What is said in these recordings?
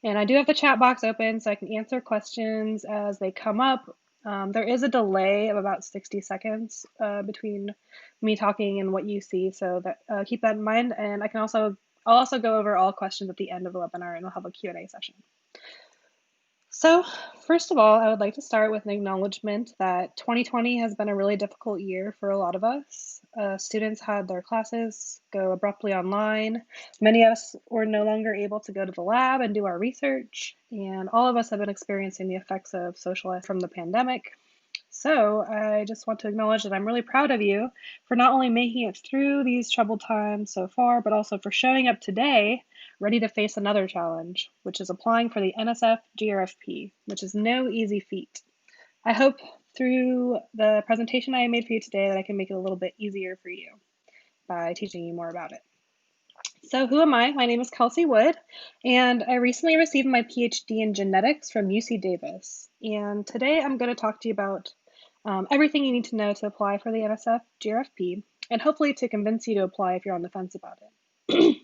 And I do have the chat box open so I can answer questions as they come up. There is a delay of about 60 seconds between me talking and what you see, so that keep that in mind. And I'll also go over all questions at the end of the webinar, and we'll have a Q&A session. So first of all, I would like to start with an acknowledgement that 2020 has been a really difficult year for a lot of us. Students had their classes go abruptly online. Many of us were no longer able to go to the lab and do our research, and all of us have been experiencing the effects of social isolation from the pandemic. So I just want to acknowledge that I'm really proud of you for not only making it through these troubled times so far, but also for showing up today ready to face another challenge, which is applying for the NSF-GRFP, which is no easy feat. I hope through the presentation I made for you today that I can make it a little bit easier for you by teaching you more about it. So who am I? My name is Kelsey Wood, and I recently received my PhD in genetics from UC Davis. And today I'm going to talk to you about everything you need to know to apply for the NSF-GRFP, and hopefully to convince you to apply if you're on the fence about it.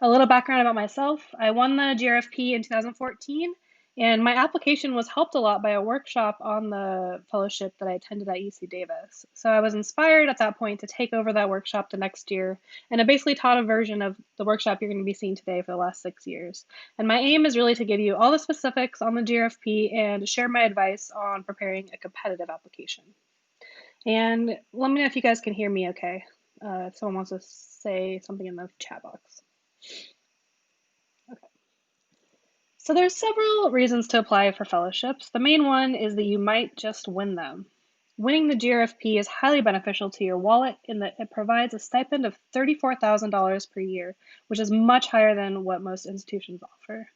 A little background about myself. I won the GRFP in 2014, and my application was helped a lot by a workshop on the fellowship that I attended at UC Davis. So I was inspired at that point to take over that workshop the next year, and I basically taught a version of the workshop you're going to be seeing today for the last 6 years. And my aim is really to give you all the specifics on the GRFP and share my advice on preparing a competitive application. And let me know if you guys can hear me okay, if someone wants to say something in the chat box. Okay. So there's several reasons to apply for fellowships. The main one is that you might just win them. Winning the GRFP is highly beneficial to your wallet in that it provides a stipend of $34,000 per year, which is much higher than what most institutions offer.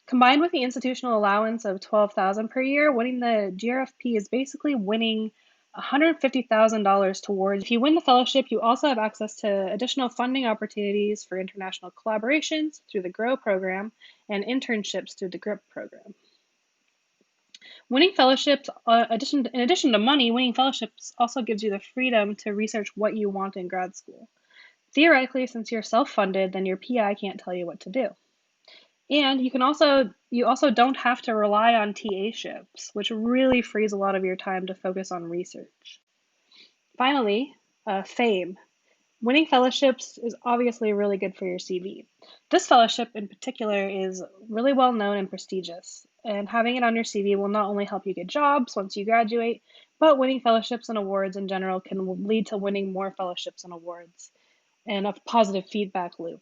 Combined with the institutional allowance of $12,000 per year, winning the GRFP is basically winning $150,000 towards. If you win the fellowship, you also have access to additional funding opportunities for international collaborations through the GROW program and internships through the GREP program. Winning fellowships, in addition to money, winning fellowships also gives you the freedom to research what you want in grad school. Theoretically, since you're self-funded, then your PI can't tell you what to do. And you also don't have to rely on TA-ships, which really frees a lot of your time to focus on research. Finally, fame. Winning fellowships is obviously really good for your CV. This fellowship in particular is really well known and prestigious, and having it on your CV will not only help you get jobs once you graduate, but winning fellowships and awards in general can lead to winning more fellowships and awards and a positive feedback loop.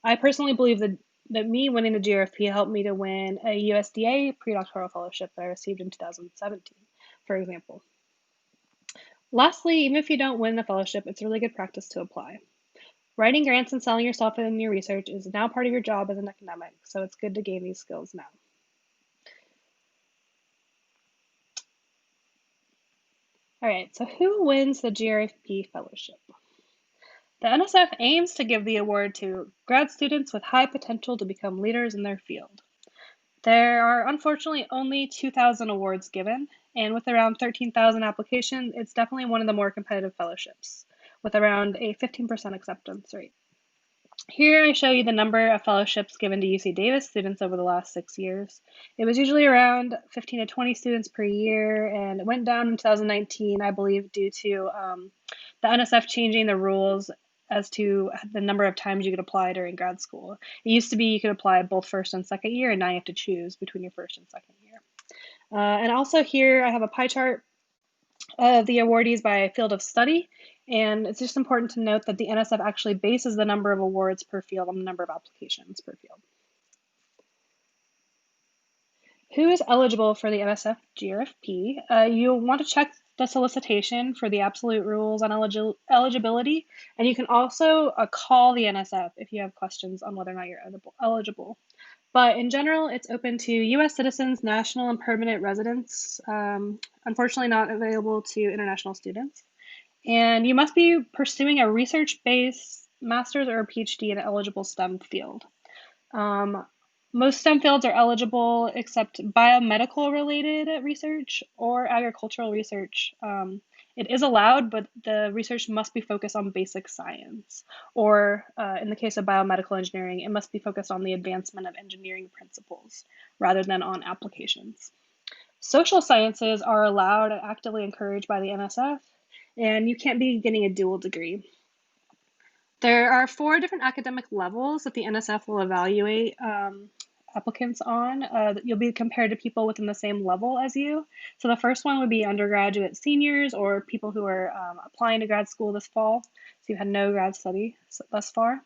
I personally believe that me winning the GRFP helped me to win a USDA predoctoral fellowship that I received in 2017, for example. Lastly, even if you don't win the fellowship, it's a really good practice to apply. Writing grants and selling yourself in your research is now part of your job as an academic, so it's good to gain these skills now. All right, so who wins the GRFP fellowship? The NSF aims to give the award to grad students with high potential to become leaders in their field. There are unfortunately only 2,000 awards given, and with around 13,000 applications, it's definitely one of the more competitive fellowships, with around a 15% acceptance rate. Here I show you the number of fellowships given to UC Davis students over the last 6 years. It was usually around 15 to 20 students per year, and it went down in 2019, I believe, due to the NSF changing the rules as to the number of times you could apply during grad school. It used to be you could apply both first and second year, and now you have to choose between your first and second year. And also here I have a pie chart of the awardees by field of study, and it's just important to note that the NSF actually bases the number of awards per field on the number of applications per field. Who is eligible for the NSF-GRFP? You'll want to check the solicitation for the absolute rules on eligibility, and you can also call the NSF if you have questions on whether or not you're eligible. But in general, it's open to U.S. citizens, national and permanent residents, unfortunately not available to international students. And you must be pursuing a research-based master's or a PhD in an eligible STEM field. Most STEM fields are eligible except biomedical related research or agricultural research. It is allowed, but the research must be focused on basic science, or in the case of biomedical engineering, it must be focused on the advancement of engineering principles rather than on applications. Social sciences are allowed and actively encouraged by the NSF, and you can't be getting a dual degree. There are 4 different academic levels that the NSF will evaluate applicants on. You'll be compared to people within the same level as you. So the first one would be undergraduate seniors or people who are applying to grad school this fall. So you had no grad study thus far.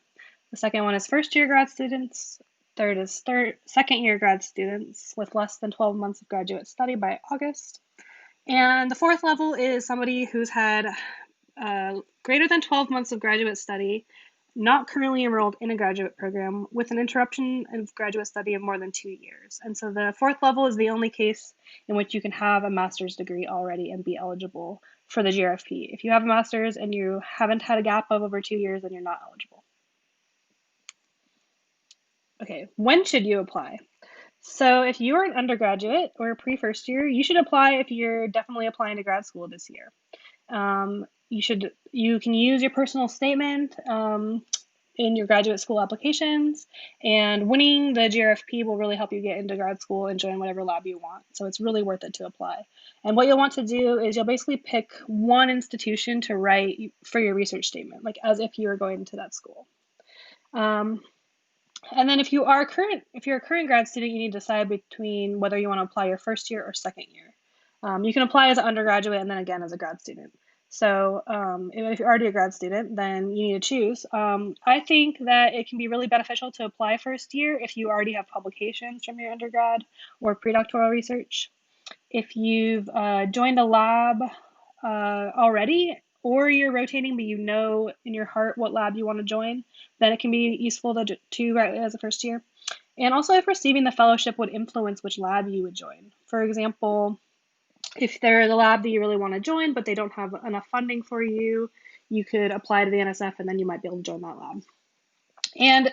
The second one is first year grad students. Third is second year grad students with less than 12 months of graduate study by August. And the fourth level is somebody who's had greater than 12 months of graduate study, not currently enrolled in a graduate program, with an interruption of graduate study of more than 2 years. And so the fourth level is the only case in which you can have a master's degree already and be eligible for the GRFP. If you have a master's and you haven't had a gap of over 2 years, then you're not eligible. Okay, when should you apply? So if you are an undergraduate or pre-first year, you should apply if you're definitely applying to grad school this year. You can use your personal statement in your graduate school applications, and winning the GRFP will really help you get into grad school and join whatever lab you want. So it's really worth it to apply. And what you'll want to do is you'll basically pick one institution to write for your research statement, like as if you were going to that school. And then if you're a current grad student, you need to decide between whether you want to apply your first year or second year. You can apply as an undergraduate and then again as a grad student. So if you're already a grad student, then you need to choose. I think that it can be really beneficial to apply first year if you already have publications from your undergrad or predoctoral research. If you've joined a lab already, or you're rotating but you know in your heart what lab you want to join, then it can be useful to write as a first year. And also if receiving the fellowship would influence which lab you would join. For example, if they're the lab that you really want to join, but they don't have enough funding for you, you could apply to the NSF and then you might be able to join that lab. And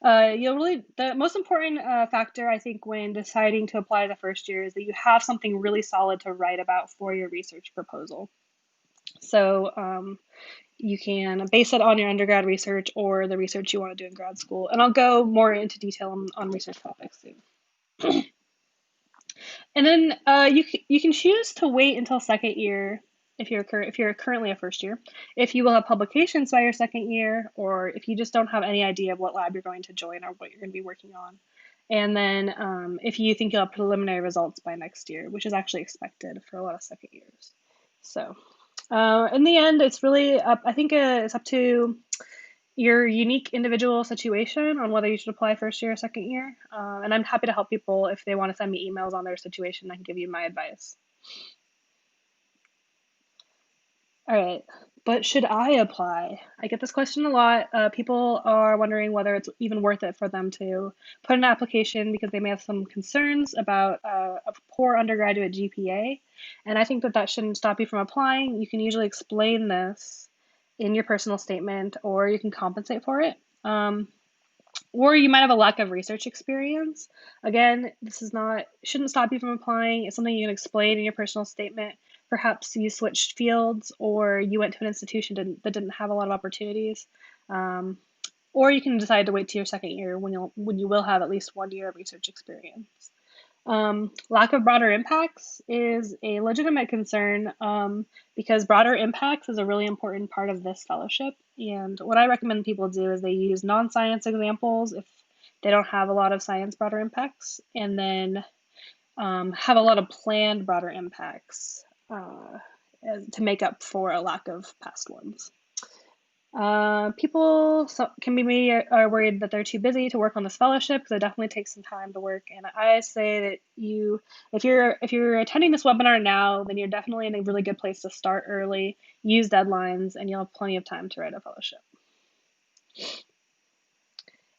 the most important factor, I think, when deciding to apply to the first year is that you have something really solid to write about for your research proposal. So you can base it on your undergrad research or the research you want to do in grad school. And I'll go more into detail on research topics soon. And then you can choose to wait until second year if you're currently a first year, if you will have publications by your second year, or if you just don't have any idea of what lab you're going to join or what you're going to be working on. And then if you think you'll have preliminary results by next year, which is actually expected for a lot of second years. So in the end, it's really I think it's up to your unique individual situation on whether you should apply first year or second year. And I'm happy to help people if they want to send me emails on their situation. I can give you my advice. All right, but should I apply? I get this question a lot. People are wondering whether it's even worth it for them to put in an application because they may have some concerns about a poor undergraduate GPA. And I think that shouldn't stop you from applying. You can usually explain this in your personal statement, or you can compensate for it. Or you might have a lack of research experience. Again, shouldn't stop you from applying. It's something you can explain in your personal statement. Perhaps you switched fields or you went to an institution that didn't have a lot of opportunities. Or you can decide to wait to your second year when you will have at least 1 year of research experience. Lack of broader impacts is a legitimate concern because broader impacts is a really important part of this fellowship. And what I recommend people do is they use non-science examples if they don't have a lot of science broader impacts, and then have a lot of planned broader impacts to make up for a lack of past ones. People are worried that they're too busy to work on this fellowship because it definitely takes some time to work. And I say that if you're attending this webinar now, then you're definitely in a really good place to start early, use deadlines, and you'll have plenty of time to write a fellowship.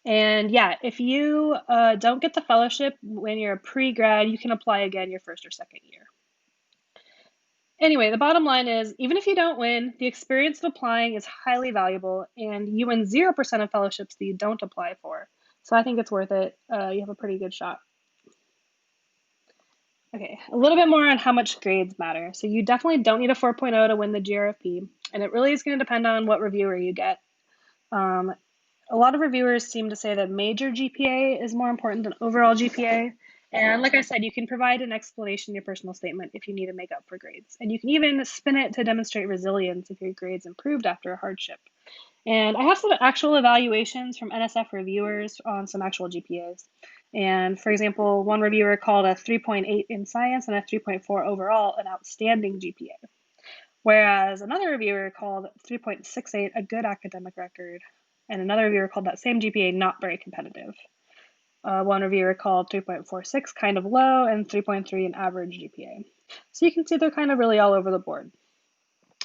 And yeah, if you don't get the fellowship when you're a pre-grad, you can apply again your first or second year. Anyway, the bottom line is, even if you don't win, the experience of applying is highly valuable, and you win 0% of fellowships that you don't apply for. So I think it's worth it. You have a pretty good shot. Okay, a little bit more on how much grades matter. So you definitely don't need a 4.0 to win the GRFP, and it really is going to depend on what reviewer you get. Um, a lot of reviewers seem to say that major GPA is more important than overall GPA. And like I said, you can provide an explanation in your personal statement if you need to make up for grades. And you can even spin it to demonstrate resilience if your grades improved after a hardship. And I have some actual evaluations from NSF reviewers on some actual GPAs. And for example, one reviewer called a 3.8 in science and a 3.4 overall an outstanding GPA, whereas another reviewer called 3.68 a good academic record, and another reviewer called that same GPA not very competitive. One reviewer called 3.46 kind of low and 3.3 an average GPA. So you can see they're kind of really all over the board.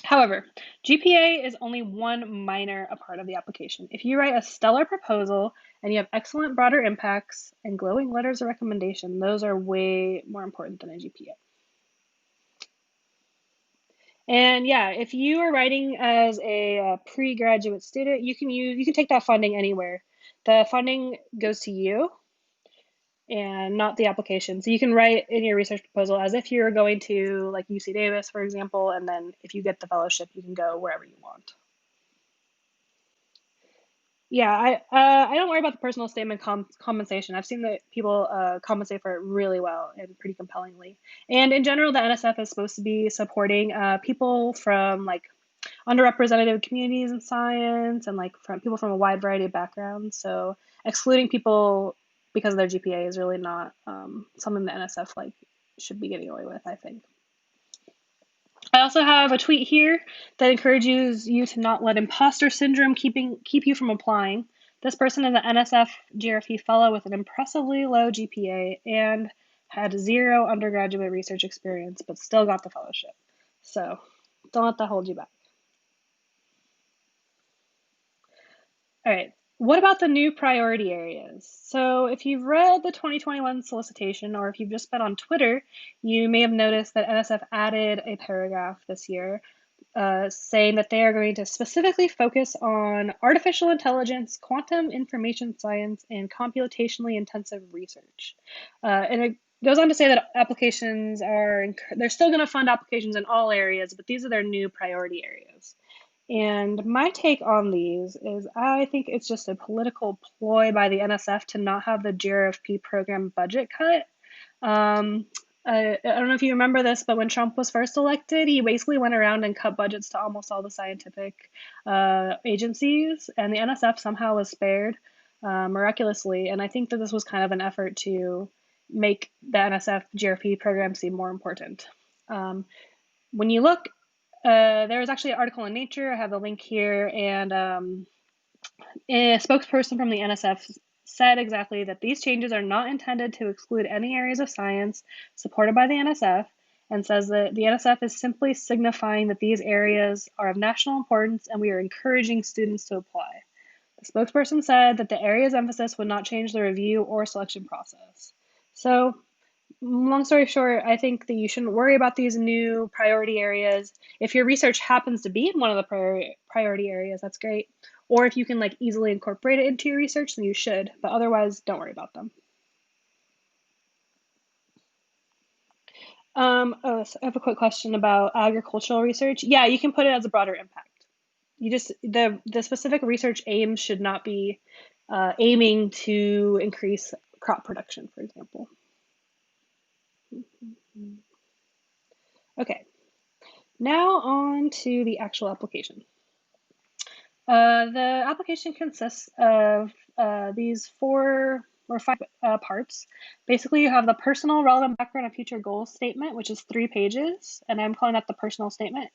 However, GPA is only one minor part of the application. If you write a stellar proposal and you have excellent broader impacts and glowing letters of recommendation, those are way more important than a GPA. And yeah, if you are writing as a pre-graduate student, you can take that funding anywhere. The funding goes to you and not the application. So you can write in your research proposal as if you're going to like UC Davis, for example, and then if you get the fellowship, you can go wherever you want. Yeah, I don't worry about the personal statement compensation. I've seen that people compensate for it really well and pretty compellingly. And in general, the NSF is supposed to be supporting people from like underrepresented communities in science and like from people from a wide variety of backgrounds. So excluding people because of their GPA is really not something the NSF like should be getting away with, I think. I also have a tweet here that encourages you to not let imposter syndrome keep you from applying. This person is an NSF-GRFP fellow with an impressively low GPA and had zero undergraduate research experience, but still got the fellowship. So don't let that hold you back. All right. What about the new priority areas? So if you've read the 2021 solicitation or if you've just been on Twitter, you may have noticed that NSF added a paragraph this year saying that they are going to specifically focus on artificial intelligence, quantum information science, and computationally intensive research. And it goes on to say that applications they're still going to fund applications in all areas, but these are their new priority areas. And my take on these is I think it's just a political ploy by the NSF to not have the GRFP program budget cut. Um, I don't know if you remember this, but when Trump was first elected, he basically went around and cut budgets to almost all the scientific agencies, and the NSF somehow was spared miraculously. And I think that this was kind of an effort to make the NSF GRP program seem more important. When you look, there was actually an article in Nature. I have the link here, and a spokesperson from the NSF said exactly that these changes are not intended to exclude any areas of science supported by the NSF, and says that the NSF is simply signifying that these areas are of national importance and we are encouraging students to apply. The spokesperson said that the area's emphasis would not change the review or selection process. So, long story short, I think that you shouldn't worry about these new priority areas. If your research happens to be in one of the priority areas, that's great. Or if you can like easily incorporate it into your research, then you should. But otherwise, don't worry about them. So I have a quick question about agricultural research. Yeah, you can put it as a broader impact. You just the specific research aims should not be aiming to increase crop production, for example. Okay, now on to the actual application. The application consists of these 4 or 5 parts. Basically, you have the personal relevant background and future goals statement, which is 3 pages, and I'm calling that the personal statement.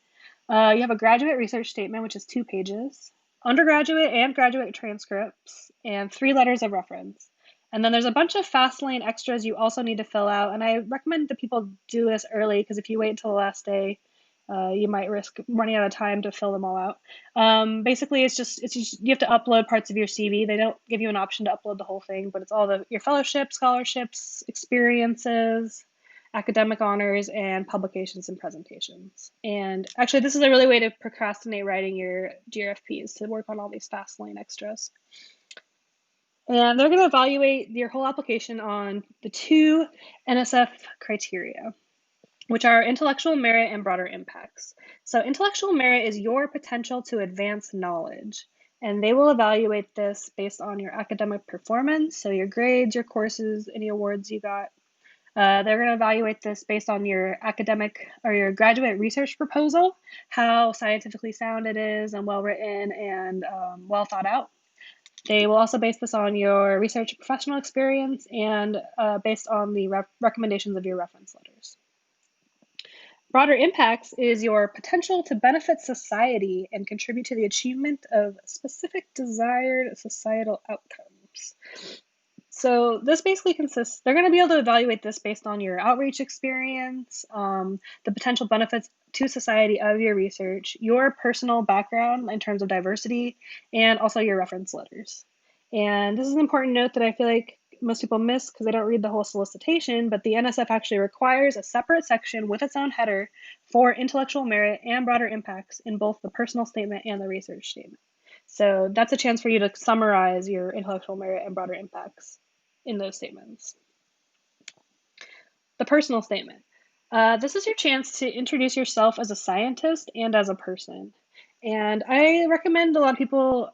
You have a graduate research statement, which is 2 pages, undergraduate and graduate transcripts, and 3 letters of reference. And then there's a bunch of fast lane extras you also need to fill out, and I recommend that people do this early because if you wait until the last day, you might risk running out of time to fill them all out. Basically, it's just you have to upload parts of your CV. They don't give you an option to upload the whole thing, but it's all your fellowships, scholarships, experiences, academic honors, and publications and presentations. And actually, this is a really way to procrastinate writing your GRFPs, to work on all these fast lane extras. And they're going to evaluate your whole application on the 2 NSF criteria, which are intellectual merit and broader impacts. So intellectual merit is your potential to advance knowledge. And they will evaluate this based on your academic performance, so your grades, your courses, any awards you got. They're going to evaluate this based on your academic or your graduate research proposal, how scientifically sound it is and well written and well thought out. They will also base this on your research and professional experience and based on the recommendations of your reference letters. Broader impacts is your potential to benefit society and contribute to the achievement of specific desired societal outcomes. So this basically consists, they're going to be able to evaluate this based on your outreach experience, the potential benefits to society of your research, your personal background in terms of diversity, and also your reference letters. And this is an important note that I feel like most people miss because they don't read the whole solicitation, but the NSF actually requires a separate section with its own header for intellectual merit and broader impacts in both the personal statement and the research statement. So that's a chance for you to summarize your intellectual merit and broader impacts in those statements. The personal statement. This is your chance to introduce yourself as a scientist and as a person. And I recommend a lot of people,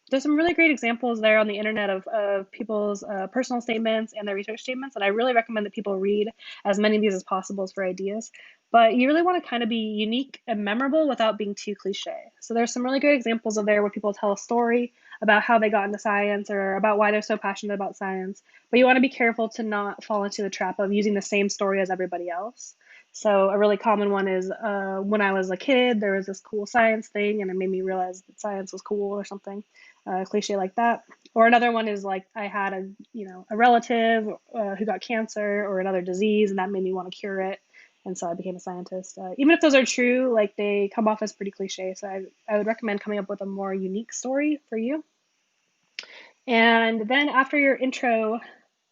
there's some really great examples there on the internet of people's personal statements and their research statements, and I really recommend that people read as many of these as possible for ideas. But you really want to kind of be unique and memorable without being too cliche. So there's some really great examples of there where people tell a story about how they got into science or about why they're so passionate about science. But you want to be careful to not fall into the trap of using the same story as everybody else. So a really common one is when I was a kid, there was this cool science thing, and it made me realize that science was cool or something, cliche like that. Or another one is like I had a relative who got cancer or another disease, and that made me want to cure it, and so I became a scientist. Even if those are true, like they come off as pretty cliche. So I would recommend coming up with a more unique story for you. And then after your intro,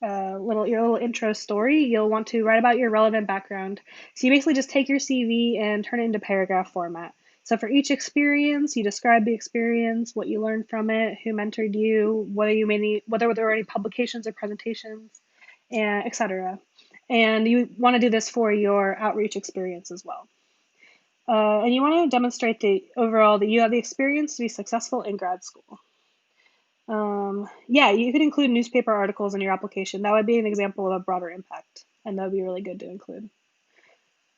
your little intro story, you'll want to write about your relevant background. So you basically just take your CV and turn it into paragraph format. So for each experience, you describe the experience, what you learned from it, who mentored you, whether there were any publications or presentations, and etc. And you want to do this for your outreach experience as well. And you want to demonstrate that you have the experience to be successful in grad school. Yeah, you could include newspaper articles in your application. That would be an example of a broader impact, and that would be really good to include.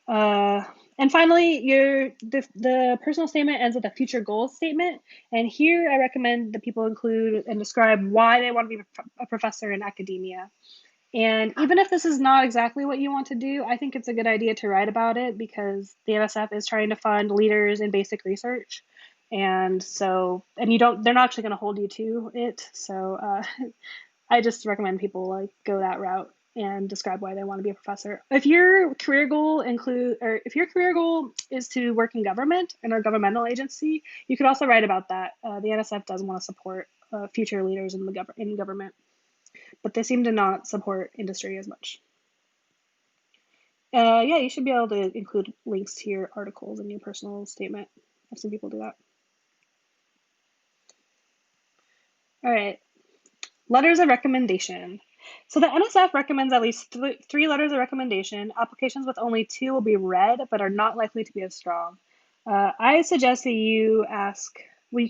And finally, the personal statement ends with a future goals statement. And here I recommend that people include and describe why they want to be a professor in academia. And even if this is not exactly what you want to do, I think it's a good idea to write about it because the NSF is trying to fund leaders in basic research. And they're not actually going to hold you to it. So I just recommend people like go that route and describe why they want to be a professor. If your career goal is to work in government in a governmental agency, you could also write about that. The NSF does want to support future leaders in government, but they seem to not support industry as much. Yeah, you should be able to include links to your articles in your personal statement. I've seen people do that. All right, letters of recommendation. So the NSF recommends at least three letters of recommendation. Applications with only 2 will be read, but are not likely to be as strong. I suggest that you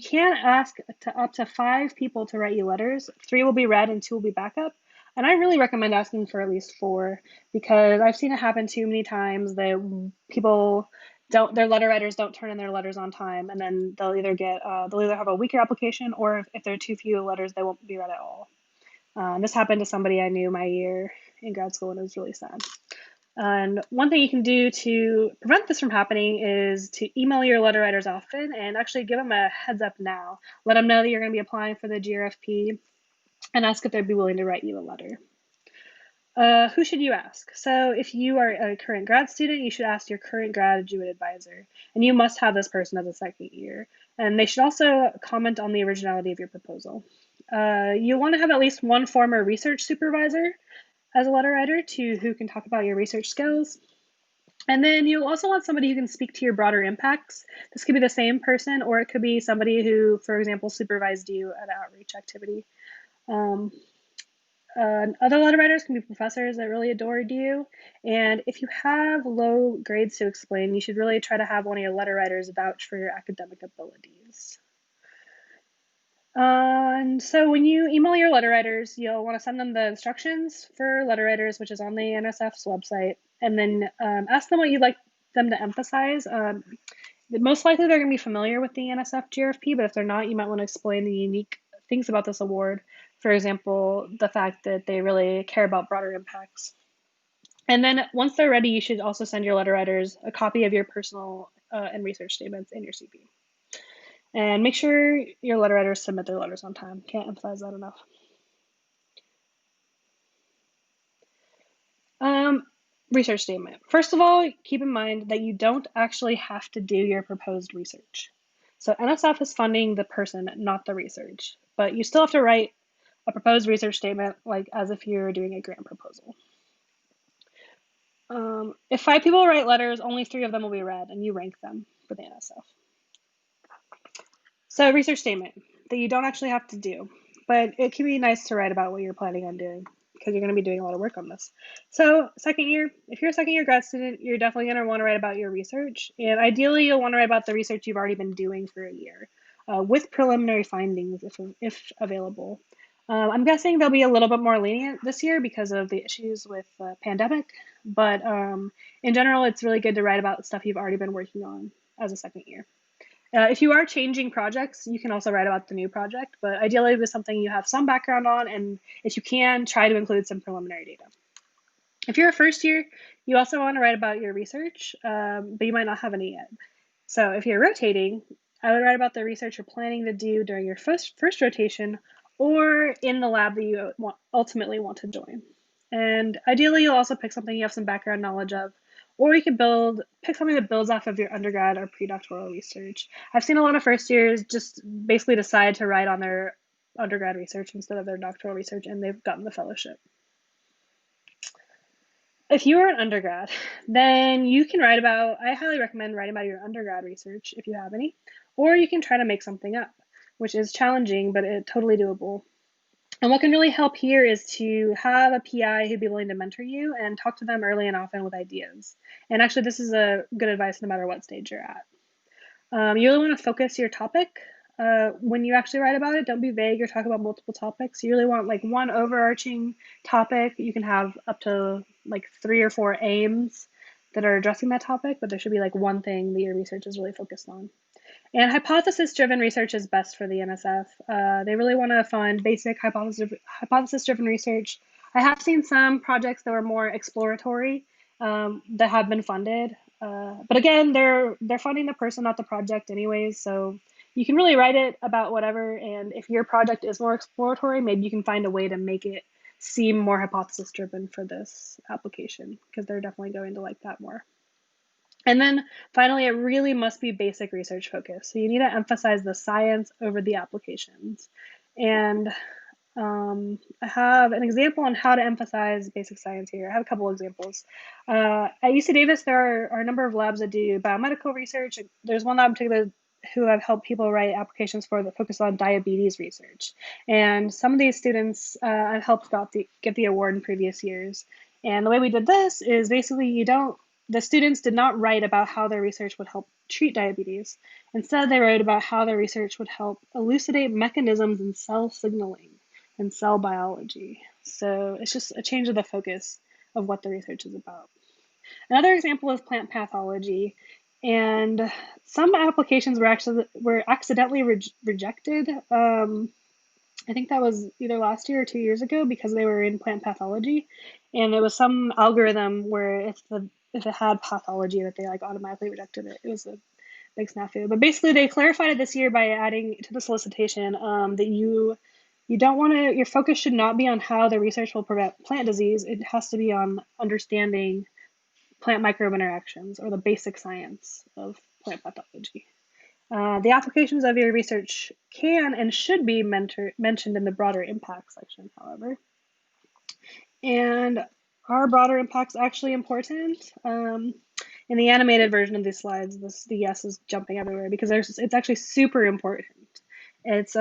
can ask up to 5 people to write you letters. 3 will be read and 2 will be backup. And I really recommend asking for at least 4 because I've seen it happen too many times that their letter writers don't turn in their letters on time, and then they'll either have a weaker application, or if there are too few letters, they won't be read at all. This happened to somebody I knew my year in grad school, and it was really sad. And one thing you can do to prevent this from happening is to email your letter writers often and actually give them a heads up now. Let them know that you're going to be applying for the GRFP and ask if they'd be willing to write you a letter. Who should you ask? So if you are a current grad student, you should ask your current graduate advisor, and you must have this person as a second year. And they should also comment on the originality of your proposal. You want to have at least one former research supervisor as a letter writer who can talk about your research skills. And then you'll also want somebody who can speak to your broader impacts. This could be the same person, or it could be somebody who, for example, supervised you at an outreach activity. Um, Other letter writers can be professors that really adored you. And if you have low grades to explain, you should really try to have one of your letter writers vouch for your academic abilities. And so when you email your letter writers, you'll want to send them the instructions for letter writers, which is on the NSF's website, and then ask them what you'd like them to emphasize. Most likely they're going to be familiar with the NSF-GRFP, but if they're not, you might want to explain the unique things about this award. For example, the fact that they really care about broader impacts. And then once they're ready, you should also send your letter writers a copy of your personal and research statements and your CV. And make sure your letter writers submit their letters on time. Can't emphasize that enough. Research statement. First of all, keep in mind that you don't actually have to do your proposed research. So NSF is funding the person, not the research. But you still have to write a proposed research statement like as if you're doing a grant proposal. If 5 people write letters, only 3 of them will be read, and you rank them for the NSF. So research statement that you don't actually have to do, but it can be nice to write about what you're planning on doing because you're going to be doing a lot of work on this. So second year, if you're a second year grad student, you're definitely going to want to write about your research, and ideally you'll want to write about the research you've already been doing for a year with preliminary findings if available. I'm guessing they'll be a little bit more lenient this year because of the issues with the pandemic, but in general, it's really good to write about stuff you've already been working on as a second year. If you are changing projects, you can also write about the new project, but ideally with something you have some background on, and if you can, try to include some preliminary data. If you're a first year, you also want to write about your research, but you might not have any yet. So if you're rotating, I would write about the research you're planning to do during your first rotation or in the lab that you ultimately want to join. And ideally, you'll also pick something you have some background knowledge of, or you can pick something that builds off of your undergrad or predoctoral research. I've seen a lot of first years just basically decide to write on their undergrad research instead of their doctoral research, and they've gotten the fellowship. If you are an undergrad, then you can I highly recommend writing about your undergrad research if you have any, or you can try to make something up, which is challenging, but it's totally doable. And what can really help here is to have a PI who'd be willing to mentor you and talk to them early and often with ideas. And actually, this is a good advice no matter what stage you're at. You really want to focus your topic when you actually write about it. Don't be vague or talk about multiple topics. You really want like one overarching topic. You can have up to like 3 or 4 aims that are addressing that topic, but there should be like one thing that your research is really focused on. And hypothesis-driven research is best for the NSF. They really want to fund basic hypothesis-driven research. I have seen some projects that were more exploratory that have been funded. But again, they're funding the person, not the project anyways. So you can really write it about whatever. And if your project is more exploratory, maybe you can find a way to make it seem more hypothesis-driven for this application because they're definitely going to like that more. And then finally, it really must be basic research focused. So you need to emphasize the science over the applications. And I have an example on how to emphasize basic science here. I have a couple examples. At UC Davis, there are a number of labs that do biomedical research. There's one lab in particular who I've helped people write applications for that focus on diabetes research. And some of these students I've helped get the award in previous years. And the way we did this is basically the students did not write about how their research would help treat diabetes. Instead, they wrote about how their research would help elucidate mechanisms in cell signaling and cell biology. So it's just a change of the focus of what the research is about. Another example is plant pathology. And some applications were accidentally rejected. I think that was either last year or 2 years ago because they were in plant pathology, and it was some algorithm where if it had pathology that they like automatically rejected it. It was a big snafu. But basically, they clarified it this year by adding to the solicitation that you don't want to. Your focus should not be on how the research will prevent plant disease. It has to be on understanding plant microbe interactions or the basic science of plant pathology. The applications of your research can and should be mentioned in the broader impact section, however. And are broader impacts actually important? In the animated version of these slides, the yes is jumping everywhere because it's actually super important. It's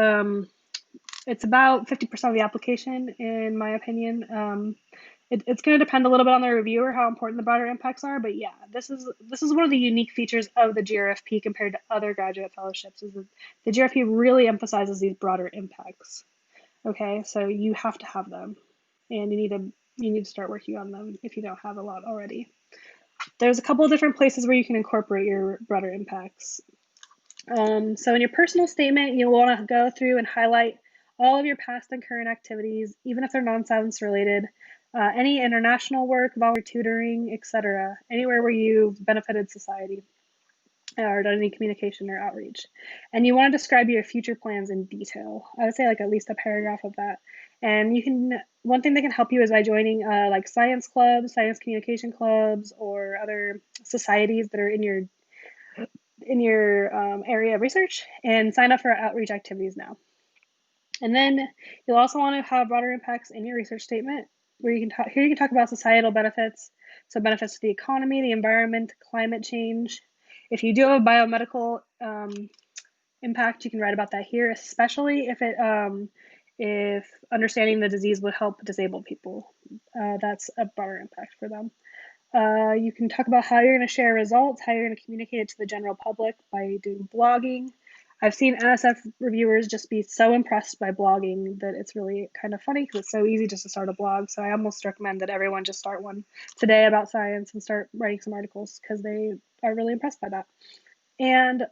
It's about 50% of the application, in my opinion. It's going to depend a little bit on the reviewer how important the broader impacts are, but yeah, this is one of the unique features of the GRFP compared to other graduate fellowships, is that the GRFP really emphasizes these broader impacts. Okay, so you have to have them, and you need to start working on them if you don't have a lot already. There's a couple of different places where you can incorporate your broader impacts. So in your personal statement, you'll want to go through and highlight all of your past and current activities, even if they're non-science related, any international work, volunteer tutoring, etc., anywhere where you've benefited society or done any communication or outreach. And you want to describe your future plans in detail. I would say like at least a paragraph of that. And one thing that can help you is by joining like science clubs, science communication clubs, or other societies that are in your area of research, and sign up for outreach activities now. And then you'll also want to have broader impacts in your research statement, where you can talk about societal benefits, so benefits to the economy, the environment, climate change. If you do have a biomedical impact, you can write about that here, especially if understanding the disease would help disabled people. That's a broader impact for them. You can talk about how you're going to share results, how you're going to communicate it to the general public by doing blogging. I've seen NSF reviewers just be so impressed by blogging that it's really kind of funny because it's so easy just to start a blog. So I almost recommend that everyone just start one today about science and start writing some articles because they are really impressed by that. And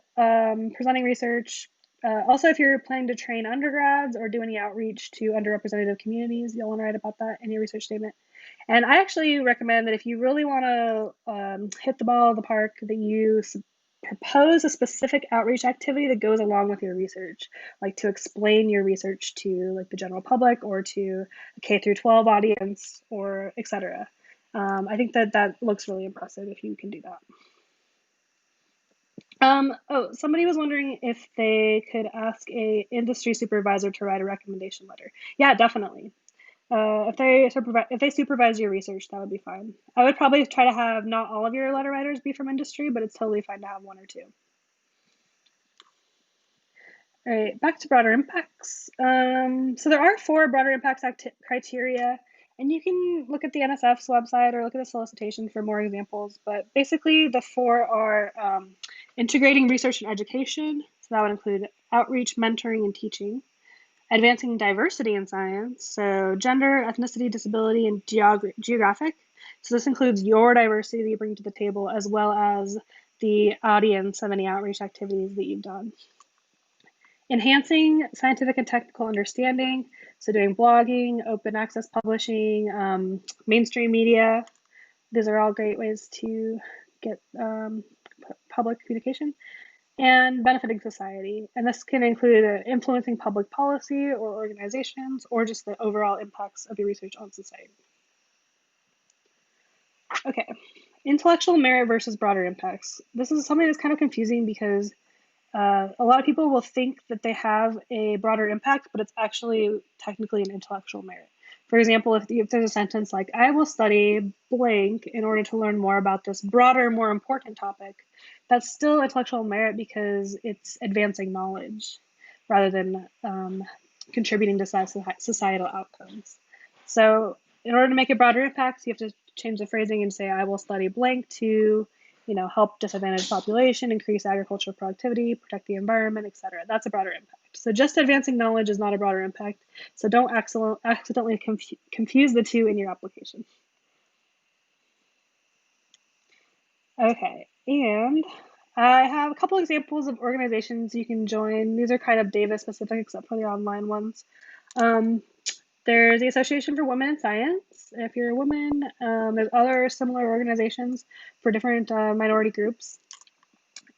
presenting research. Also, if you're planning to train undergrads or do any outreach to underrepresented communities, you'll want to write about that in your research statement. And I actually recommend that if you really want to hit the ball of the park, that you propose a specific outreach activity that goes along with your research, like to explain your research to like the general public or to a K through 12 audience, or etc. I think that looks really impressive if you can do that. Somebody was wondering if they could ask a industry supervisor to write a recommendation letter. Yeah, definitely. If they supervise your research, that would be fine. I would probably try to have not all of your letter writers be from industry, but it's totally fine to have one or two. All right, back to broader impacts. So there are 4 broader impacts criteria, and you can look at the NSF's website or look at the solicitation for more examples. But basically, the 4 are integrating research and education. So that would include outreach, mentoring, and teaching. Advancing diversity in science, so gender, ethnicity, disability, and geographic. So this includes your diversity that you bring to the table, as well as the audience of any outreach activities that you've done. Enhancing scientific and technical understanding, so doing blogging, open access publishing, mainstream media. These are all great ways to get public communication. And benefiting society. And this can include influencing public policy or organizations, or just the overall impacts of your research on society. Okay, intellectual merit versus broader impacts. This is something that's kind of confusing because a lot of people will think that they have a broader impact, but it's actually technically an intellectual merit. For example, if there's a sentence like, I will study blank in order to learn more about this broader, more important topic, that's still intellectual merit because it's advancing knowledge rather than contributing to societal outcomes. So in order to make a broader impact, you have to change the phrasing and say, I will study blank to help disadvantaged population, increase agricultural productivity, protect the environment, etc. That's a broader impact. So just advancing knowledge is not a broader impact. So don't accidentally confuse the two in your application. Okay, and I have a couple examples of organizations you can join. These are kind of Davis specific, except for the online ones. There's the Association for Women in Science. If you're a woman, there's other similar organizations for different minority groups.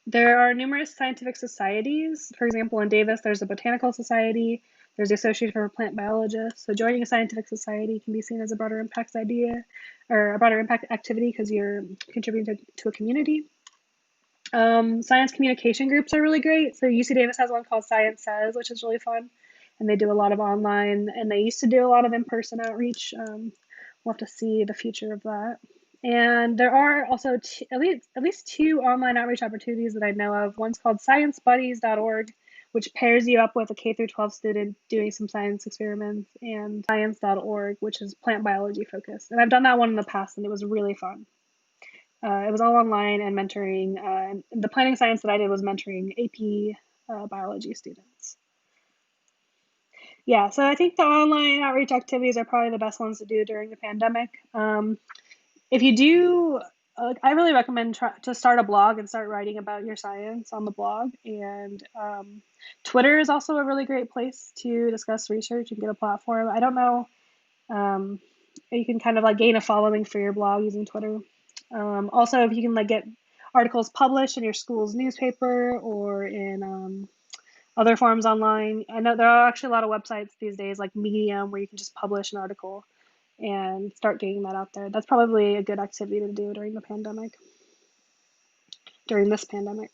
There are numerous scientific societies. For example, in Davis, there's the Botanical Society. There's the Association for Plant Biologists. So joining a scientific society can be seen as a broader impact idea or a broader impact activity because you're contributing to a community. Science communication groups are really great. So UC Davis has one called Science Says, which is really fun. And they do a lot of online, and they used to do a lot of in-person outreach. We'll have to see the future of that. And there are also at least 2 online outreach opportunities that I know of. One's called sciencebuddies.org, which pairs you up with a K through 12 student doing some science experiments, and science.org, which is plant biology focused. And I've done that one in the past, and it was really fun. It was all online and mentoring. And the planning science that I did was mentoring AP biology students. Yeah, so I think the online outreach activities are probably the best ones to do during the pandemic. If you do, I really recommend to start a blog and start writing about your science on the blog. And Twitter is also a really great place to discuss research and get a platform. I don't know, you can kind of like gain a following for your blog using Twitter. Also, if you can like get articles published in your school's newspaper or in other forums online. I know there are actually a lot of websites these days like Medium where you can just publish an article and start getting that out there. That's probably a good activity to do during the pandemic, during this pandemic.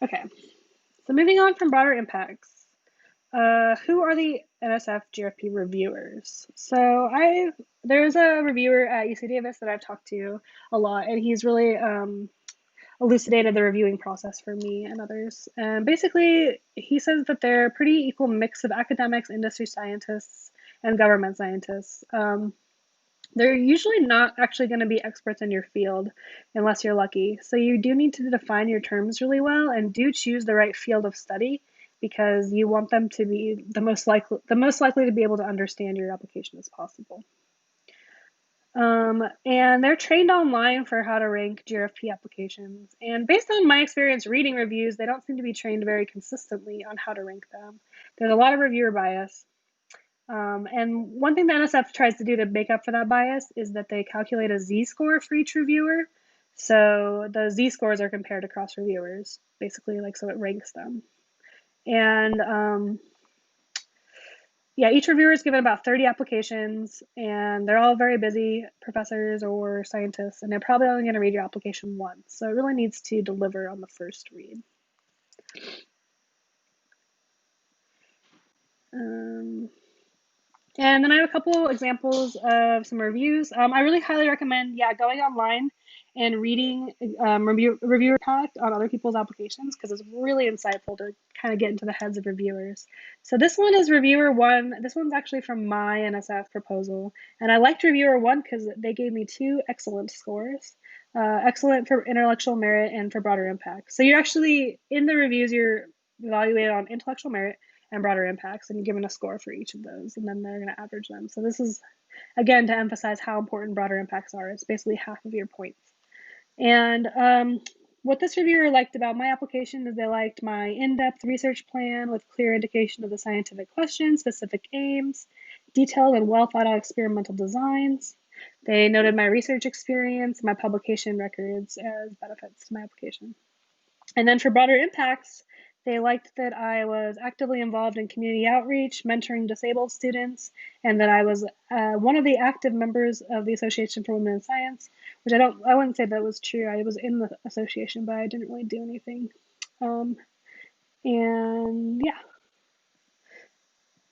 Okay, so moving on from broader impacts. Who are the NSF-GRFP reviewers? So there's a reviewer at UC Davis that I've talked to a lot, and he's really elucidated the reviewing process for me and others. And basically, he says that they're a pretty equal mix of academics, industry scientists, and government scientists. They're usually not actually going to be experts in your field unless you're lucky. So you do need to define your terms really well and do choose the right field of study because you want them to be the most likely to be able to understand your application as possible. And they're trained online for how to rank GRFP applications. And based on my experience reading reviews, they don't seem to be trained very consistently on how to rank them. There's a lot of reviewer bias. And one thing the NSF tries to do to make up for that bias is that they calculate a z-score for each reviewer. So the z-scores are compared across reviewers, basically, like so it ranks them. And yeah, each reviewer is given about 30 applications, and they're all very busy professors or scientists, and they're probably only going to read your application once. So it really needs to deliver on the first read. And then I have a couple examples of some reviews. I really highly recommend, going online and reading reviewer impact on other people's applications because it's really insightful to kind of get into the heads of reviewers. So this one is reviewer one. This one's actually from my NSF proposal. And I liked reviewer one because they gave me 2 excellent scores. Excellent for intellectual merit and for broader impact. So you're actually, in the reviews, you're evaluated on intellectual merit and broader impacts, and you're given a score for each of those, and then they're going to average them. So this is, again, to emphasize how important broader impacts are. It's basically half of your points. And what this reviewer liked about my application is they liked my in-depth research plan with clear indication of the scientific questions, specific aims, detailed and well-thought-out experimental designs. They noted my research experience, my publication records as benefits to my application. And then for broader impacts, they liked that I was actively involved in community outreach, mentoring disabled students, and that I was one of the active members of the Association for Women in Science, which I wouldn't say that was true. I was in the association, but I didn't really do anything. And yeah.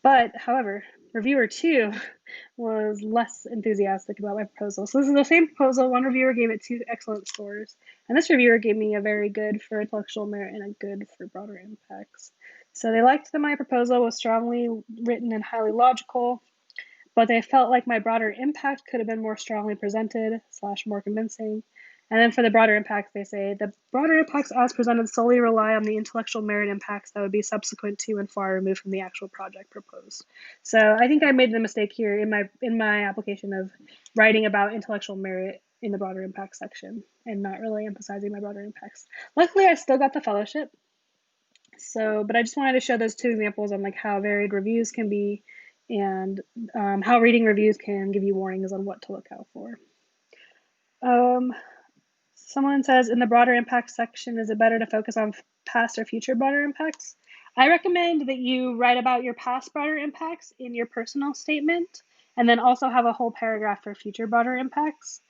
But however, reviewer 2 was less enthusiastic about my proposal. So this is the same proposal. One reviewer gave it 2 excellent scores, and this reviewer gave me a very good for intellectual merit and a good for broader impacts. So they liked that my proposal was strongly written and highly logical, but they felt like my broader impact could have been more strongly presented / more convincing. And then for the broader impacts, they say the broader impacts as presented solely rely on the intellectual merit impacts that would be subsequent to and far removed from the actual project proposed. So I think I made the mistake here in my application of writing about intellectual merit in the broader impact section and not really emphasizing my broader impacts. Luckily, I still got the fellowship. So, but I just wanted to show those 2 examples on like how varied reviews can be and how reading reviews can give you warnings on what to look out for. Someone says in the broader impact section, is it better to focus on past or future broader impacts? I recommend that you write about your past broader impacts in your personal statement, and then also have a whole paragraph for future broader impacts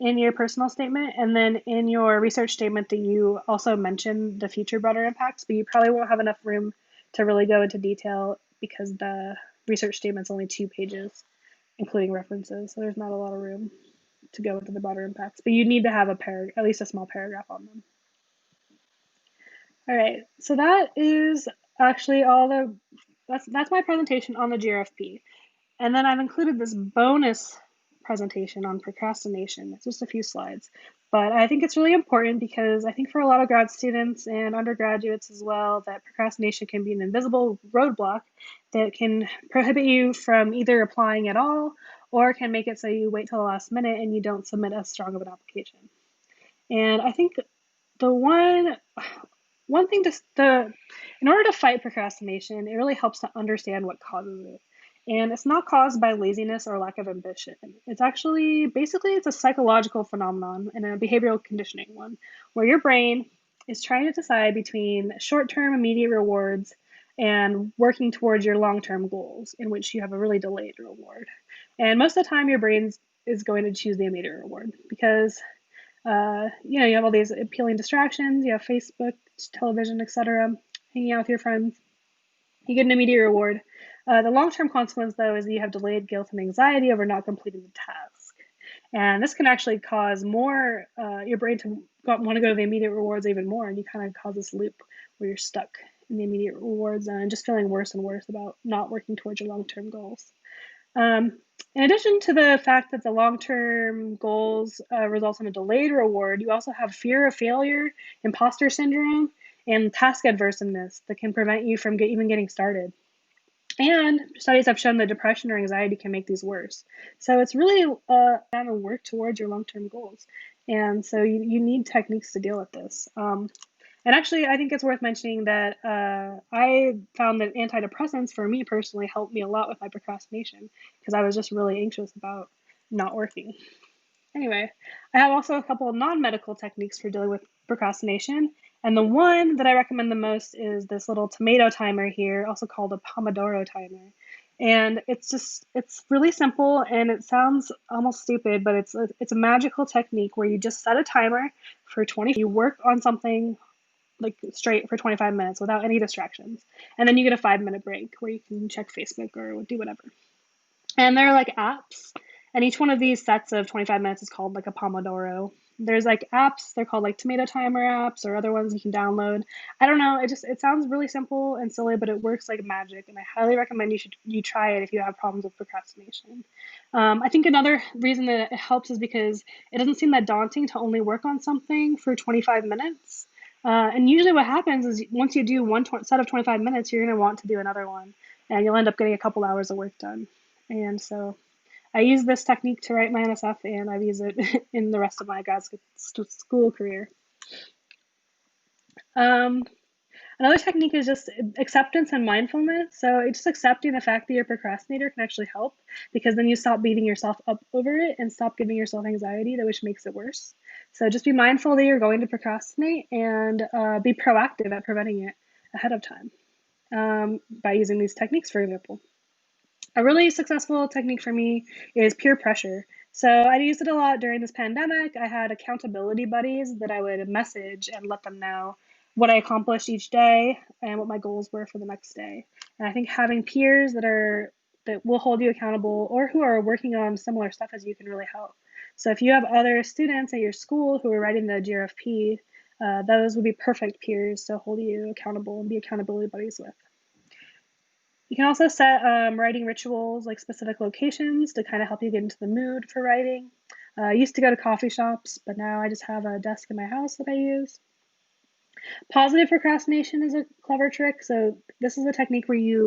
in your personal statement, and then in your research statement that you also mention the future broader impacts, but you probably won't have enough room to really go into detail because the research statement's only 2 pages, including references, so there's not a lot of room to go into the broader impacts, but you need to have at least a small paragraph on them. All right, so that is actually that's my presentation on the GRFP. And then I've included this bonus presentation on procrastination. It's just a few slides. But I think it's really important because I think for a lot of grad students and undergraduates as well, that procrastination can be an invisible roadblock that can prohibit you from either applying at all or can make it so you wait till the last minute and you don't submit as strong of an application. And I think the one thing in order to fight procrastination, it really helps to understand what causes it. And it's not caused by laziness or lack of ambition. It's actually basically it's a psychological phenomenon and a behavioral conditioning one, where your brain is trying to decide between short-term immediate rewards and working towards your long-term goals, in which you have a really delayed reward. And most of the time, your brain is going to choose the immediate reward because you have all these appealing distractions. You have Facebook, television, etc. Hanging out with your friends. You get an immediate reward. The long-term consequence, though, is that you have delayed guilt and anxiety over not completing the task. And this can actually cause your brain to want to go to the immediate rewards even more, and you kind of cause this loop where you're stuck in the immediate rewards and just feeling worse and worse about not working towards your long-term goals. In addition to the fact that the long-term goals result in a delayed reward, you also have fear of failure, imposter syndrome, and task adversiveness that can prevent you from even getting started. And studies have shown that depression or anxiety can make these worse. So it's really to work towards your long-term goals. And so you need techniques to deal with this. And actually, I think it's worth mentioning that I found that antidepressants, for me personally, helped me a lot with my procrastination because I was just really anxious about not working. Anyway, I have also a couple of non-medical techniques for dealing with procrastination. And the one that I recommend the most is this little tomato timer here, also called a Pomodoro timer. And it's really simple and it sounds almost stupid, but it's a magical technique where you just set a timer for 20, you work on something like straight for 25 minutes without any distractions. And then you get a 5-minute break where you can check Facebook or do whatever. And they're like apps, and each one of these sets of 25 minutes is called like a Pomodoro. There's like apps, they're called like tomato timer apps or other ones you can download. I don't know, it sounds really simple and silly, but it works like magic, and I highly recommend you try it if you have problems with procrastination. I think another reason that it helps is because it doesn't seem that daunting to only work on something for 25 minutes. And usually what happens is once you do set of 25 minutes, you're going to want to do another one, and you'll end up getting a couple hours of work done. And so I use this technique to write my NSF, and I've used it in the rest of my grad school career. Another technique is just acceptance and mindfulness. So just accepting the fact that you're a procrastinator can actually help, because then you stop beating yourself up over it and stop giving yourself anxiety, which makes it worse. So just be mindful that you're going to procrastinate and be proactive at preventing it ahead of time by using these techniques, for example. A really successful technique for me is peer pressure. So I used it a lot during this pandemic. I had accountability buddies that I would message and let them know what I accomplished each day and what my goals were for the next day. And I think having peers that will hold you accountable or who are working on similar stuff as you can really help. So if you have other students at your school who are writing the GRFP, those would be perfect peers to hold you accountable and be accountability buddies with. You can also set writing rituals, like specific locations, to kind of help you get into the mood for writing. I used to go to coffee shops, but now I just have a desk in my house that I use. Positive procrastination is a clever trick. So this is a technique where you